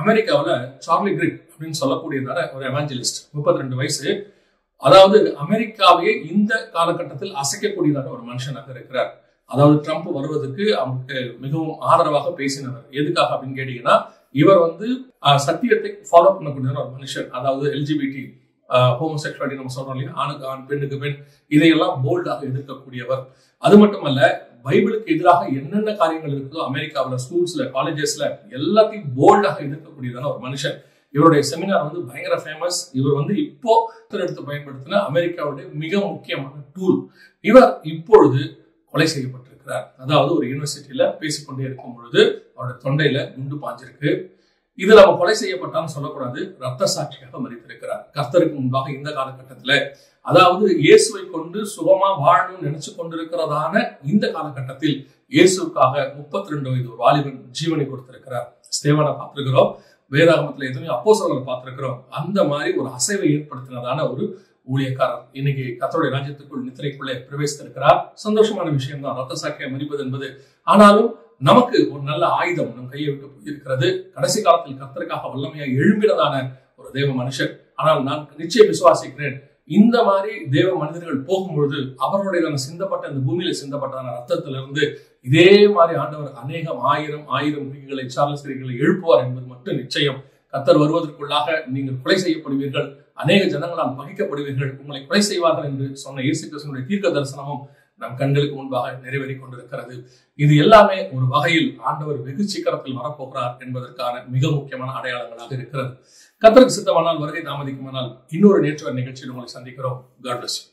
அமெரிக்காவில் சார்லி கிரிக் அப்படின்னு சொல்லக்கூடியதான ஒரு எவாஞ்சலிஸ்ட், 32 வயசு. அதாவது அமெரிக்காவையே இந்த காலகட்டத்தில் அசைக்கக்கூடியதான ஒரு மனுஷனாக இருக்கிறார். அதாவது ட்ரம்ப் வருவதற்கு அவருக்கு மிகவும் ஆதரவாக பேசினவர். எதுக்காக அப்படின்னு கேட்டீங்கன்னா, இவர் சத்தியத்தை ஃபாலோ பண்ணக்கூடிய ஒரு மனுஷன். அதாவது எல்ஜிபிடி, ஹோமோசெக்சுவாலிட்டி நம்ம சொல்றோம் இல்லையா, ஆணுக்கு ஆண் பெண்ணுக்கு பெண், இதையெல்லாம் போல்டாக எதிர்க்கக்கூடியவர். அது மட்டுமல்ல, பைபிளுக்கு எதிராக என்னென்ன காரியங்கள் இருக்குதோ அமெரிக்காவில் ஸ்கூல்ஸ்ல காலேஜஸ்ல எல்லாத்தையும் போல்டாக எதிர்க்கக்கூடியதான ஒரு மனுஷன். இவருடைய செமினார் பயங்கர ஃபேமஸ். இவர் இப்போ எடுத்து பயன்படுத்தின அமெரிக்காவுடைய மிக முக்கியமான டூல். இவர் இப்பொழுது கொலை செய்யப்பட்டிருக்கிறார். அதாவது ஒரு யூனிவர்சிட்டியில பேசிக்கொண்டே இருக்கும் பொழுது அவருடைய தொண்டையில குண்டு பாஞ்சிருக்கு. இதுல நம்ம கொலை செய்யப்பட்டான்னு சொல்லக்கூடாது, ரத்த சாட்சியாக மரித்திருக்கிறார் கர்த்தருக்கு முன்பாக. இந்த காலகட்டத்துல, அதாவது இயேசுவை கொண்டு சுகமா வாழணும்னு நினைச்சு கொண்டிருக்கிறதான இந்த காலகட்டத்தில் இயேசுக்காக 32 வயது ஒரு வாலிபன் ஜீவனை கொடுத்திருக்கிறார். ஸ்தேவானை பார்த்திருக்கிறோம், வேதாகமத்துல எத்தனையோ அப்போஸ்தலர்களை பார்த்திருக்கிறோம். அந்த மாதிரி ஒரு அசைவை ஏற்படுத்தினதான ஒரு ஊழியக்காரர் இன்னைக்கு கர்த்தருடைய ராஜ்யத்துக்குள் நித்திரைக்குள்ளே பிரவேசித்திருக்கிறார். சந்தோஷமான விஷயம் தான் ரத்த சாட்சியை மரிப்பது என்பது. ஆனாலும் நமக்கு ஒரு நல்ல ஆயுதம் நம் கையை விட்டு போயிருக்கிறது. கடைசி காலத்தில் கர்த்தருக்காக வல்லமையாக எழும்பினதான ஒரு தேவ மனுஷன். ஆனால் நான் நிச்சயம் விசுவாசிக்கிறேன், இந்த மாதிரி தேவ மனிதர்கள் போகும்பொழுது அவர்களுடைய சிந்தப்பட்ட இந்த பூமியில சிந்தப்பட்டதான ரத்தத்திலிருந்து இதே மாதிரி ஆண்டவர் அநேகம் ஆயிரம் கிரிகளை, சார்லஸ் கிரிகளை எழுப்புவார் என்பது மட்டும் நிச்சயம். கர்த்தர் வருவதற்குள்ளாக நீங்கள் கொலை செய்யப்படுவீர்கள், அநேக ஜனங்களால் பகிக்கப்படுவீர்கள், உங்களை கொலை செய்வார்கள் என்று சொன்ன இயேசு கிறிஸ்துவினுடைய தீர்க்க தரிசனமும் நம் கண்களுக்கு முன்பாக நிறைவேறி கொண்டிருக்கிறது. இது எல்லாமே ஒரு வகையில் ஆண்டவர் வெகு சீக்கிரத்தில் வரப்போகிறார் என்பதற்கான மிக முக்கியமான அடையாளங்களாக இருக்கிறது. கர்த்தருக்கு சித்தமானால், வருகை தாமதிக்குமானால் இன்னொரு நேற்று நிகழ்ச்சியில் உங்களை சந்திக்கிறோம். God bless you.